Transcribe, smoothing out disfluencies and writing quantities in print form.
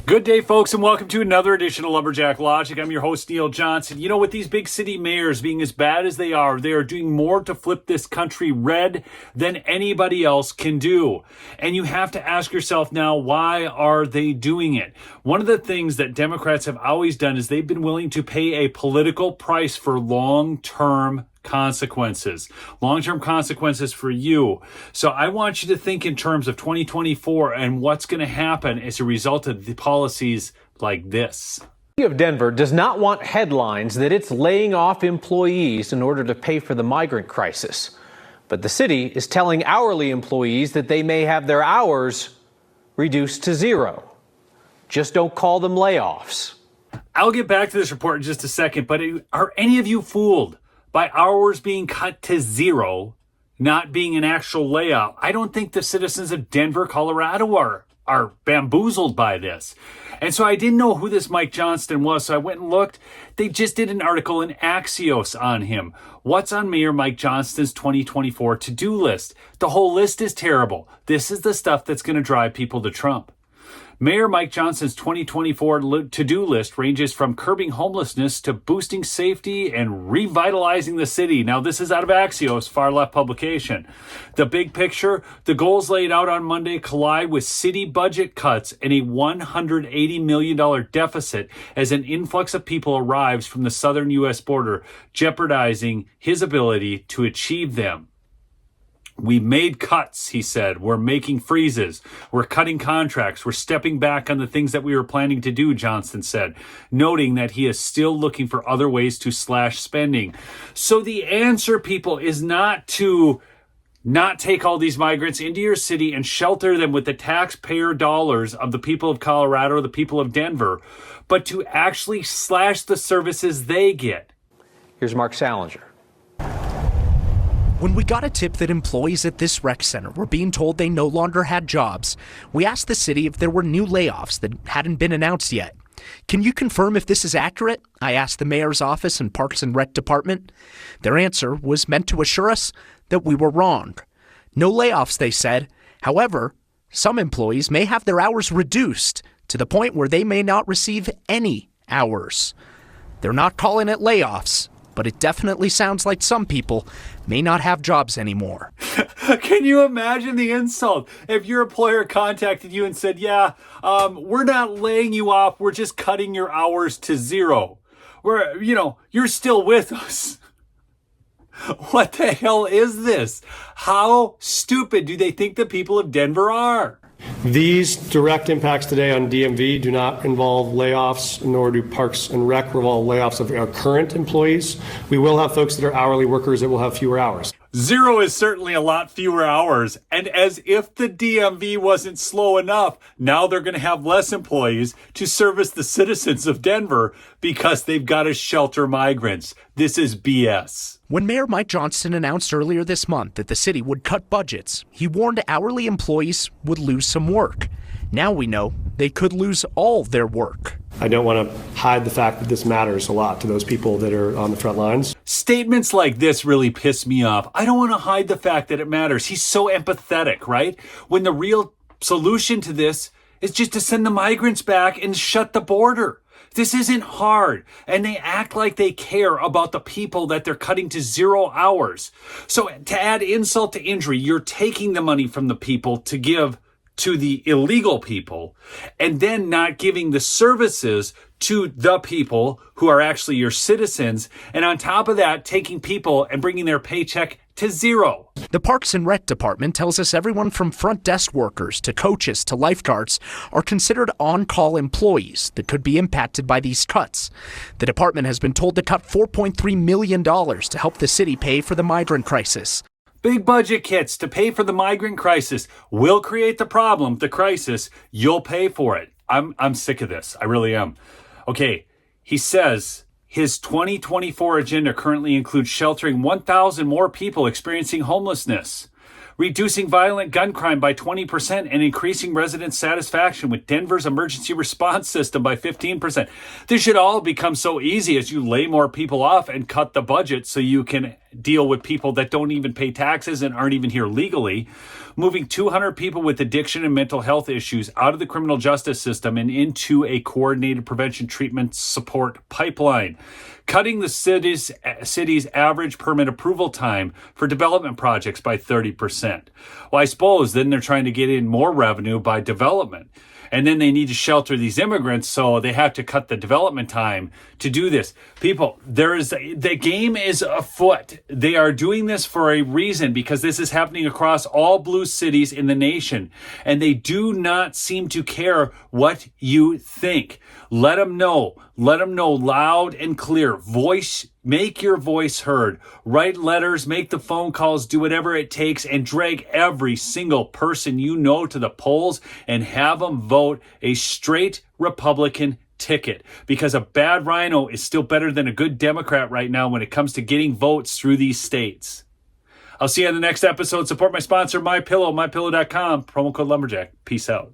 Good day, folks, and welcome to another edition of Lumberjack Logic. I'm your host, Neil Johnson. You know, with these big city mayors being as bad as they are doing more to flip this country red than anybody else can do. And you have to ask yourself now, why are they doing it? One of the things that Democrats have always done is they've been willing to pay a political price for long-term long-term consequences for you. So I want you to think in terms of 2024 and what's going to happen as a result of the policies like this. The city of Denver does not want headlines that it's laying off employees in order to pay for the migrant crisis. But the city is telling hourly employees that they may have their hours reduced to zero. Just don't call them layoffs. I'll get back to this report in just a second, but are any of you fooled by hours being cut to zero, not being an actual layoff? I don't think the citizens of Denver, Colorado are bamboozled by this. And so I didn't know who this Mike Johnston was, so I went and looked. They just did an article in Axios on him. What's on Mayor Mike Johnston's 2024 to-do list? The whole list is terrible. This is the stuff that's going to drive people to Trump. Mayor Mike Johnston's 2024 to-do list ranges from curbing homelessness to boosting safety and revitalizing the city. Now, this is out of Axios, far-left publication. The big picture, the goals laid out on Monday collide with city budget cuts and a $180 million deficit as an influx of people arrives from the southern U.S. border, jeopardizing his ability to achieve them. We made cuts, he said. We're making freezes. We're cutting contracts. We're stepping back on the things that we were planning to do, Johnston said, noting that he is still looking for other ways to slash spending. So the answer, people, is not to not take all these migrants into your city and shelter them with the taxpayer dollars of the people of Colorado or the people of Denver, but to actually slash the services they get. Here's Mark Salinger. When we got a tip that employees at this rec center were being told they no longer had jobs, we asked the city if there were new layoffs that hadn't been announced yet. Can you confirm if this is accurate? I asked the mayor's office and Parks and Rec department. Their answer was meant to assure us that we were wrong. No layoffs, they said. However, some employees may have their hours reduced to the point where they may not receive any hours. They're not calling it layoffs, but it definitely sounds like some people may not have jobs anymore. Can you imagine the insult if your employer contacted you and said, we're not laying you off, we're just cutting your hours to zero. You're still with us. What the hell is this? How stupid do they think the people of Denver are? These direct impacts today on DMV do not involve layoffs, nor do Parks and Rec involve layoffs of our current employees. We will have folks that are hourly workers that will have fewer hours. Zero is certainly a lot fewer hours. And as if the DMV wasn't slow enough, now they're going to have less employees to service the citizens of Denver because they've got to shelter migrants. This is BS. When Mayor Mike Johnston announced earlier this month that the city would cut budgets, he warned hourly employees would lose some work. Now we know they could lose all their work. I don't want to hide the fact that this matters a lot to those people that are on the front lines. Statements like this really piss me off. I don't want to hide the fact that it matters. He's so empathetic, right? When the real solution to this is just to send the migrants back and shut the border. This isn't hard, and they act like they care about the people that they're cutting to 0 hours. So to add insult to injury, you're taking the money from the people to give to the illegal people and then not giving the services to the people who are actually your citizens. And on top of that, taking people and bringing their paycheck to zero. The Parks and Rec department tells us everyone from front desk workers to coaches to lifeguards are considered on-call employees that could be impacted by these cuts. The department has been told to cut $4.3 million to help the city pay for the migrant crisis. Big budget kits to pay for the migrant crisis will create the problem, the crisis. You'll pay for it. I'm sick of this. I really am. Okay, he says his 2024 agenda currently includes sheltering 1,000 more people experiencing homelessness, reducing violent gun crime by 20%, and increasing resident satisfaction with Denver's emergency response system by 15%. This should all become so easy as you lay more people off and cut the budget so you can deal with people that don't even pay taxes and aren't even here legally, moving 200 people with addiction and mental health issues out of the criminal justice system and into a coordinated prevention treatment support pipeline, cutting the city's average permit approval time for development projects by 30%. Well, I suppose then they're trying to get in more revenue by development. And then they need to shelter these immigrants, so they have to cut the development time to do this. People, the game is afoot. They are doing this for a reason, because this is happening across all blue cities in the nation. And they do not seem to care what you think. Let them know. Let them know loud and clear. Make your voice heard. Write letters, make the phone calls, do whatever it takes, and drag every single person you know to the polls and have them vote a straight Republican ticket. Because a bad rhino is still better than a good Democrat right now when it comes to getting votes through these states. I'll see you on the next episode. Support my sponsor, MyPillow, MyPillow.com. Promo code Lumberjack. Peace out.